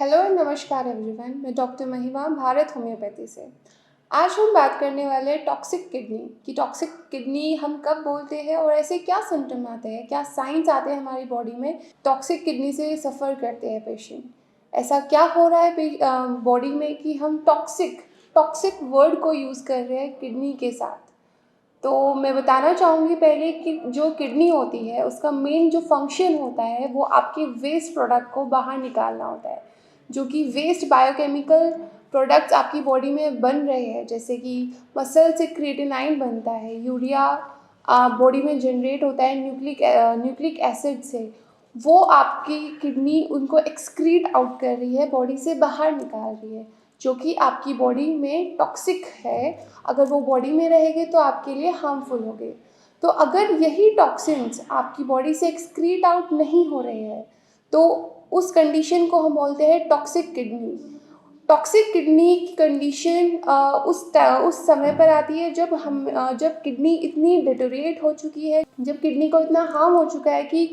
Hello नमस्कार everyone, मैं doctor महिमा भारत होम्योपैथी से। आज हम बात करने वाले हैं टॉक्सिक किडनी की। टॉक्सिक किडनी हम कब बोलते हैं और ऐसे क्या सिम्टम आते हैं, क्या साइंस आते हैं हमारी बॉडी में टॉक्सिक किडनी से सफ़र करते हैं पेशेंट। ऐसा क्या हो रहा है बॉडी में कि हम टॉक्सिक टॉक्सिक वर्ड को यूज़ कर रहे हैं किडनी के साथ। तो मैं बताना चाहूँगी पहले कि जो किडनी होती है उसका मेन जो फंक्शन होता है वो आपके वेस्ट प्रोडक्ट को बाहर निकालना होता है। जो कि वेस्ट बायोकेमिकल प्रोडक्ट्स आपकी बॉडी में बन रहे हैं, जैसे कि मसल से क्रिएटिनाइन बनता है, यूरिया बॉडी में जनरेट होता है न्यूक्लिक एसिड से, वो आपकी किडनी उनको एक्सक्रीट आउट कर रही है, बॉडी से बाहर निकाल रही है, जो कि आपकी बॉडी में टॉक्सिक है। अगर वो बॉडी में रहेंगे तो आपके लिए हार्मफुल होंगे। तो अगर यही टॉक्सिन्स आपकी बॉडी से एक्सक्रीट आउट नहीं हो रहे हैं तो उस कंडीशन को हम बोलते हैं टॉक्सिक किडनी। टॉक्सिक किडनी की कंडीशन उस समय पर आती है जब किडनी इतनी डिटोरेट हो चुकी है, जब किडनी को इतना हार्म हो चुका है कि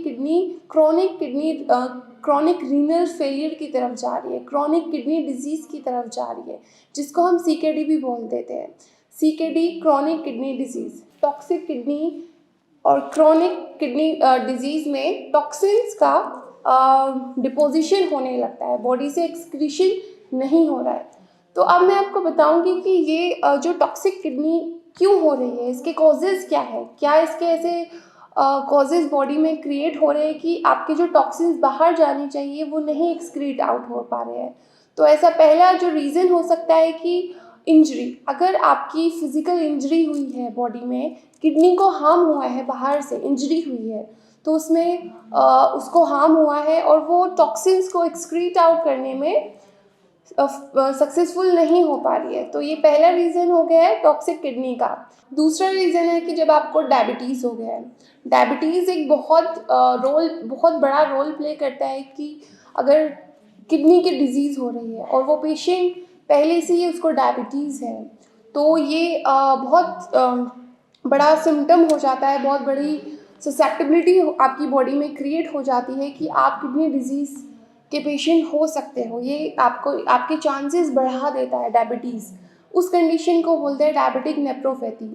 क्रॉनिक रीनल फेलियर की तरफ जा रही है, क्रॉनिक किडनी डिजीज़ की तरफ जा रही है, जिसको हम सीकेडी भी बोल देते हैं। CKD chronic kidney disease. Toxic kidney और क्रॉनिक किडनी डिजीज़ में टॉक्सिन्स का डिपोजिशन होने लगता है, बॉडी से एक्सक्रीशन नहीं हो रहा है। तो अब मैं आपको बताऊंगी कि ये जो टॉक्सिक किडनी क्यों हो रही है, इसके कॉजेज़ क्या है, क्या इसके ऐसे कॉजेज़ बॉडी में क्रिएट हो रहे हैं कि आपके जो टॉक्सिन्स बाहर जानी चाहिए वो नहीं एक्सक्रीट आउट हो पा रहे हैं। तो ऐसा पहला जो रीज़न हो सकता है कि इंजरी। अगर आपकी फिज़िकल इंजरी हुई है बॉडी में, किडनी को हार्म हुआ है, बाहर से इंजरी हुई है, तो उसमें उसको हार्म हुआ है और वो टॉक्सिन्स को एक्सक्रीट आउट करने में सक्सेसफुल नहीं हो पा रही है। तो ये पहला रीज़न हो गया है टॉक्सिक किडनी का। दूसरा रीज़न है कि जब आपको डायबिटीज़ हो गया है। डायबिटीज़ एक बहुत बड़ा रोल प्ले करता है कि अगर किडनी की डिजीज़ हो रही है और वो पेशेंट पहले से ही उसको डायबिटीज़ है, तो ये बहुत बड़ा सिम्टम हो जाता है, बहुत बड़ी ससेप्टिबिलिटी आपकी बॉडी में क्रिएट हो जाती है कि आप किडनी डिजीज़ के पेशेंट हो सकते हो। ये आपको आपके चांसेस बढ़ा देता है डायबिटीज़। उस कंडीशन को बोलते हैं डायबिटिक नेफ्रोपैथी।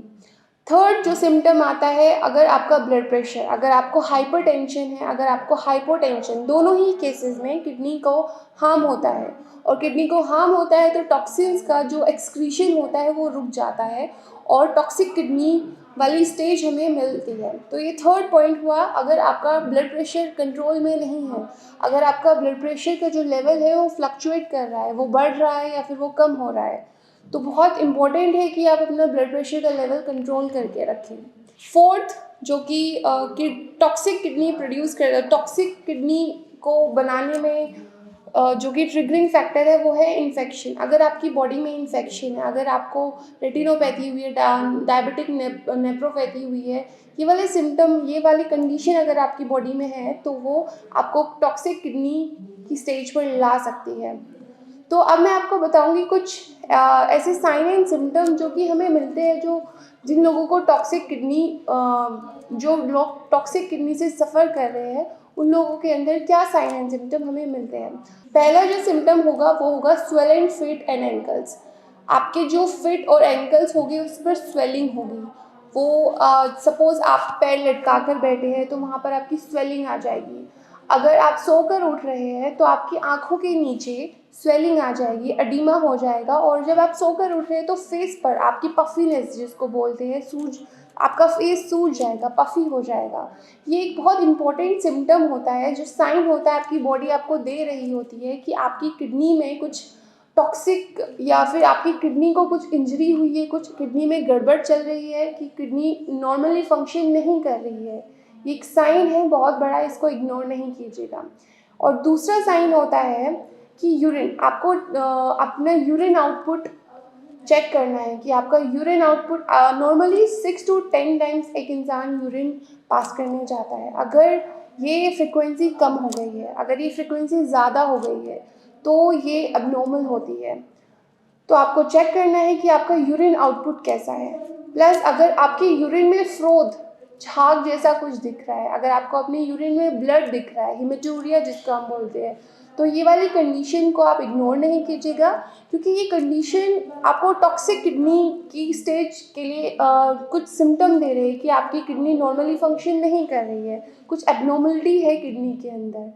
थर्ड जो सिम्टम आता है, अगर आपका ब्लड प्रेशर, अगर आपको हाइपरटेंशन है, अगर आपको हाइपोटेंशन, दोनों ही केसेस में किडनी को हार्म होता है। और किडनी को हार्म होता है तो टॉक्सिन्स का जो एक्सक्रीशन होता है वो रुक जाता है और टॉक्सिक किडनी वाली स्टेज हमें मिलती है। तो ये थर्ड पॉइंट हुआ। अगर आपका ब्लड प्रेशर कंट्रोल में नहीं है, अगर आपका ब्लड प्रेशर का जो लेवल है वो फ्लक्चुएट कर रहा है, वो बढ़ रहा है या फिर वो कम हो रहा है, तो बहुत इम्पोर्टेंट है कि आप अपना ब्लड प्रेशर का लेवल कंट्रोल करके रखें। फोर्थ जो कि टॉक्सिक किडनी प्रोड्यूस कर टॉक्सिक किडनी को बनाने में जो कि ट्रिगरिंग फैक्टर है वो है इन्फेक्शन। अगर आपकी बॉडी में इन्फेक्शन है, अगर आपको रेटिनोपैथी हुई है, डायबिटिक नेफ्रोपैथी हुई है, ये वाले सिम्टम, ये वाली कंडीशन अगर आपकी बॉडी में है तो वो आपको टॉक्सिक किडनी की स्टेज पर ला सकती है। तो अब मैं आपको बताऊंगी कुछ ऐसे साइन एंड सिम्टम जो कि हमें मिलते हैं, जिन लोगों को टॉक्सिक किडनी जो लोग टॉक्सिक किडनी से सफ़र कर रहे हैं उन लोगों के अंदर क्या साइन एंड सिम्टम हमें मिलते हैं। पहला जो सिम्टम होगा वो होगा स्वेलिंग फीट एंड एंकल्स। आपके जो फिट और एंकल्स होगी उस पर स्वेलिंग होगी। वो सपोज़ आप पैर लटका कर बैठे हैं तो वहाँ पर आपकी स्वेलिंग आ जाएगी। अगर आप सोकर उठ रहे हैं तो आपकी आँखों के नीचे स्वेलिंग आ जाएगी, एडिमा हो जाएगा। और जब आप सोकर उठ रहे हैं तो फेस पर आपकी पफीनेस, जिसको बोलते हैं आपका फेस सूज जाएगा, पफी हो जाएगा। ये एक बहुत इंपॉर्टेंट सिम्टम होता है, जो साइन होता है आपकी बॉडी आपको दे रही होती है कि आपकी किडनी में कुछ टॉक्सिक या फिर आपकी किडनी को कुछ इंजरी हुई है, कुछ किडनी में गड़बड़ चल रही है, कि किडनी नॉर्मली फंक्शन नहीं कर रही है। ये एक साइन है बहुत बड़ा, इसको इग्नोर नहीं कीजिएगा। और दूसरा साइन होता है कि यूरिन, आपको अपना यूरिन आउटपुट चेक करना है कि आपका urine output normally 6 to 10 times एक इंसान यूरिन पास करने जाता है। अगर ये फ्रिक्वेंसी कम हो गई है, अगर ये फ्रिक्वेंसी ज़्यादा हो गई है तो ये अबनॉर्मल होती है। तो आपको चेक करना है कि आपका यूरिन आउटपुट कैसा है। प्लस अगर आपके यूरिन में फ्रोथ, झाग जैसा कुछ दिख रहा है, अगर आपको अपने यूरिन में ब्लड दिख रहा है, हिमेटूरिया जिसको हम बोलते हैं, तो ये वाली कंडीशन को आप इग्नोर नहीं कीजिएगा, क्योंकि ये कंडीशन आपको टॉक्सिक किडनी की स्टेज के लिए कुछ सिम्टम दे रहे हैं कि आपकी किडनी नॉर्मली फंक्शन नहीं कर रही है, कुछ एबनॉर्मलिटी है किडनी के अंदर।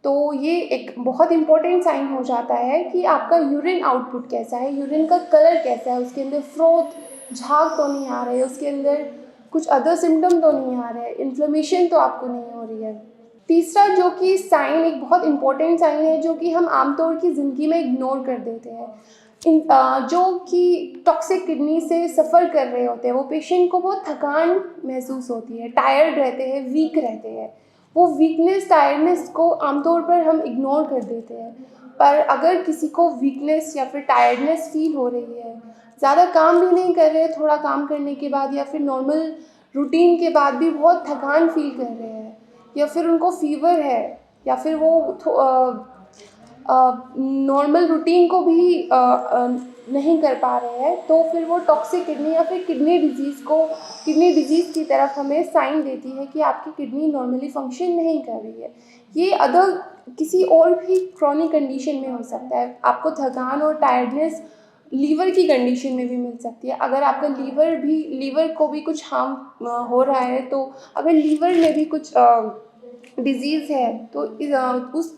तो ये एक बहुत इंपॉर्टेंट साइन हो जाता है कि आपका यूरिन आउटपुट कैसा है, यूरिन का कलर कैसा है, उसके अंदर फ्रोथ झाग तो नहीं आ रहे, उसके अंदर कुछ अदर सिम्टम तो नहीं आ रहे, इन्फ्लेमेशन तो आपको नहीं हो रही है। तीसरा जो कि साइन एक बहुत इंपॉर्टेंट साइन है जो कि हम आमतौर की ज़िंदगी में इग्नोर कर देते हैं, जो कि टॉक्सिक किडनी से सफ़र कर रहे होते हैं वो पेशेंट को बहुत थकान महसूस होती है, टायर्ड रहते हैं, वीक रहते हैं। वो वीकनेस टायर्डनेस को आमतौर पर हम इग्नोर कर देते हैं, पर अगर किसी को वीकनेस या फिर टायर्डनेस फील हो रही है, ज़्यादा काम भी नहीं कर रहे, थोड़ा काम करने के बाद या फिर नॉर्मल रूटीन के बाद भी बहुत थकान फील कर रहे हैं, या फिर उनको फीवर है, या फिर वो नॉर्मल रूटीन को भी नहीं कर पा रहे हैं, तो फिर वो टॉक्सिक किडनी या फिर किडनी डिजीज़ की तरफ हमें साइन देती है कि आपकी किडनी नॉर्मली फंक्शन नहीं कर रही है। ये अदर किसी और भी क्रॉनिक कंडीशन में हो सकता है। आपको थकान और टायर्डनेस लीवर की कंडीशन में भी मिल सकती है। अगर आपका लीवर को भी कुछ हार्म हो रहा है, तो अगर लीवर में भी कुछ डिज़ीज़ है तो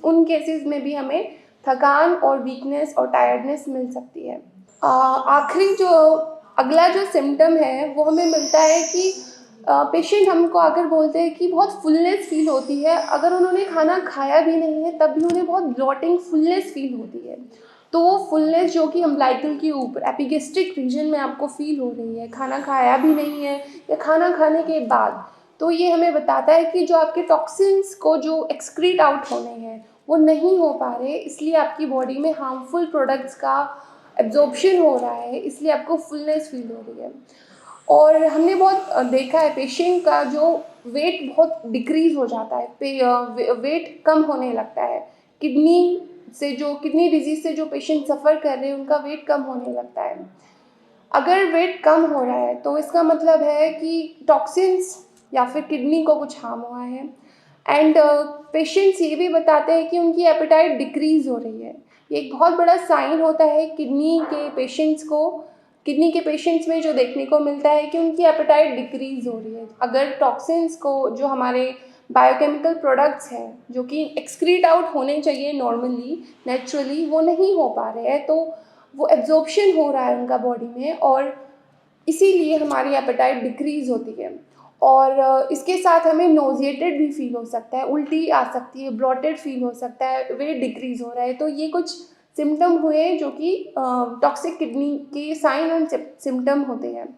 उन केसेस में भी हमें थकान और वीकनेस और टायर्डनेस मिल सकती है। आखिरी जो अगला जो सिम्टम है वो हमें मिलता है कि पेशेंट हमको आकर बोलते हैं कि बहुत फुलनेस फील होती है, अगर उन्होंने खाना खाया भी नहीं है तब भी उन्हें बहुत ब्लोटिंग फुलनेस फील होती है। तो वो फुलनेस जो कि अम्बिलिकल के ऊपर एपिगेस्ट्रिक रीजन में आपको फील हो रही है, खाना खाया भी नहीं है या खाना खाने के बाद, तो ये हमें बताता है कि जो आपके टॉक्सिन्स को जो एक्सक्रीट आउट होने हैं वो नहीं हो पा रहे, इसलिए आपकी बॉडी में हार्मफुल प्रोडक्ट्स का एब्जॉर्प्शन हो रहा है, इसलिए आपको फुलनेस फील हो रही है। और हमने बहुत देखा है पेशेंट का जो वेट बहुत डिक्रीज़ हो जाता है, वेट कम होने लगता है, किडनी डिजीज़ से जो पेशेंट सफ़र कर रहे हैं उनका वेट कम होने लगता है। अगर वेट कम हो रहा है तो इसका मतलब है कि टॉक्सिन्स या फिर किडनी को कुछ हार्म हुआ है। एंड पेशेंट्स ये भी बताते हैं कि उनकी एपेटाइट डिक्रीज़ हो रही है। ये एक बहुत बड़ा साइन होता है किडनी के पेशेंट्स में जो देखने को मिलता है कि उनकी एपेटाइट डिक्रीज़ हो रही है। अगर टॉक्सिन्स को जो हमारे बायोकेमिकल प्रोडक्ट्स हैं जो कि एक्सक्रीट आउट होने चाहिए नॉर्मली नेचुरली, वो नहीं हो पा रहे हैं, तो वो एब्जॉर्प्शन हो रहा है उनका बॉडी में और इसीलिए हमारी एपेटाइट डिक्रीज़ होती है। और इसके साथ हमें नोजिएटेड भी फील हो सकता है, उल्टी आ सकती है, ब्लॉटेड फील हो सकता है, वेट डिक्रीज़ हो रहा है। तो ये कुछ सिम्टम हुए जो कि टॉक्सिक किडनी के साइन एंड सिम्टम होते हैं।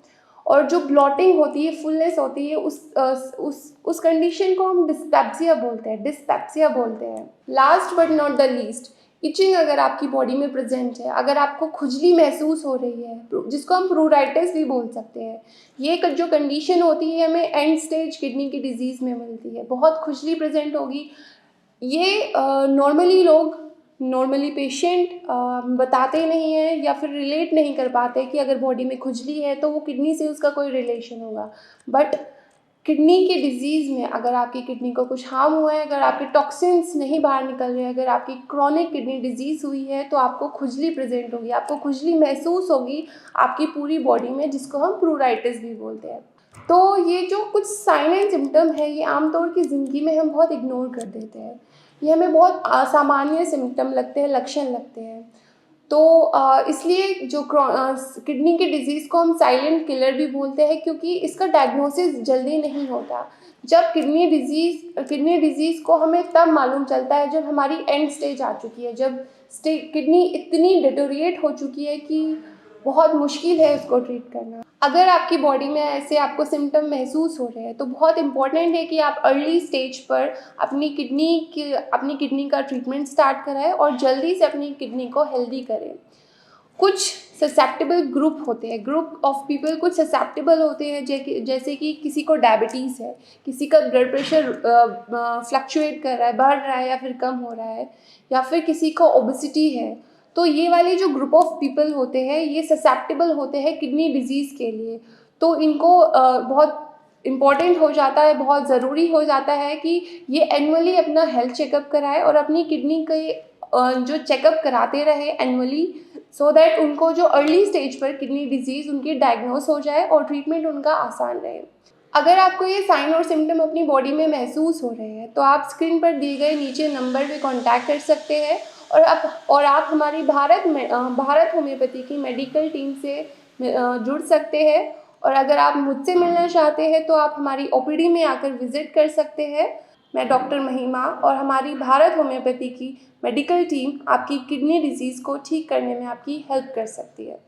और जो ब्लॉटिंग होती है, फुलनेस होती है, उस कंडीशन को हम डिस्पेप्सिया बोलते हैं। Last but not the least, itching अगर आपकी बॉडी में प्रेजेंट है, अगर आपको खुजली महसूस हो रही है, जिसको हम प्रूराइटिस भी बोल सकते हैं, ये जो कंडीशन होती है हमें एंड स्टेज किडनी की डिजीज़ में मिलती है, बहुत खुजली प्रेजेंट होगी। ये नॉर्मली पेशेंट बताते नहीं हैं या फिर रिलेट नहीं कर पाते कि अगर बॉडी में खुजली है तो वो किडनी से उसका कोई रिलेशन होगा। बट किडनी के डिजीज़ में अगर आपकी किडनी को कुछ हार्म हुआ है, अगर आपके टॉक्सिन्स नहीं बाहर निकल रहे हैं, अगर आपकी क्रॉनिक किडनी डिजीज़ हुई है, तो आपको खुजली प्रेजेंट होगी, आपको खुजली महसूस होगी आपकी पूरी बॉडी में, जिसको हम प्रूराइटिस भी बोलते हैं। तो ये जो कुछ साइन एंड सिम्टम है ये आमतौर की ज़िंदगी में हम बहुत इग्नोर कर देते हैं, ये हमें बहुत असामान्य सिम्टम लगते हैं, लक्षण लगते हैं। तो इसलिए जो किडनी की डिजीज़ को हम साइलेंट किलर भी बोलते हैं, क्योंकि इसका डायग्नोसिस जल्दी नहीं होता। जब किडनी डिजीज़ को हमें तब मालूम चलता है जब हमारी एंड स्टेज आ चुकी है, जब किडनी इतनी डिटोरिएट हो चुकी है कि बहुत मुश्किल है उसको ट्रीट करना। अगर आपकी बॉडी में ऐसे आपको सिम्टम महसूस हो रहे हैं तो बहुत इम्पॉर्टेंट है कि आप अर्ली स्टेज पर अपनी किडनी का ट्रीटमेंट स्टार्ट कराएं और जल्दी से अपनी किडनी को हेल्दी करें। कुछ ससेप्टेबल ग्रुप होते हैं, ग्रुप ऑफ पीपल कुछ ससेप्टेबल होते हैं, जैसे कि किसी को डायबिटीज़ है, किसी का ब्लड प्रेशर फ्लक्चुएट कर रहा है, बढ़ रहा है या फिर कम हो रहा है, या फिर किसी को ओबेसिटी है। तो ये वाले जो ग्रुप ऑफ पीपल होते हैं ये ससेप्टेबल होते हैं किडनी डिजीज़ के लिए। तो इनको बहुत इम्पॉर्टेंट हो जाता है, बहुत ज़रूरी हो जाता है कि ये एनुअली अपना हेल्थ चेकअप कराए और अपनी किडनी के जो चेकअप कराते रहे एनुअली, सो दैट उनको जो अर्ली स्टेज पर किडनी डिजीज़ उनकी डायग्नोस हो जाए और ट्रीटमेंट उनका आसान रहे। अगर आपको ये साइन और सिम्टम अपनी बॉडी में महसूस हो रहे हैं तो आप स्क्रीन पर दिए गए नीचे नंबर पे कांटेक्ट कर सकते हैं और आप हमारी भारत होम्योपैथी की मेडिकल टीम से जुड़ सकते हैं। और अगर आप मुझसे मिलना चाहते हैं तो आप हमारी ओपीडी में आकर विजिट कर सकते हैं। मैं डॉक्टर महिमा और हमारी भारत होम्योपैथी की मेडिकल टीम आपकी किडनी डिजीज़ को ठीक करने में आपकी हेल्प कर सकती है।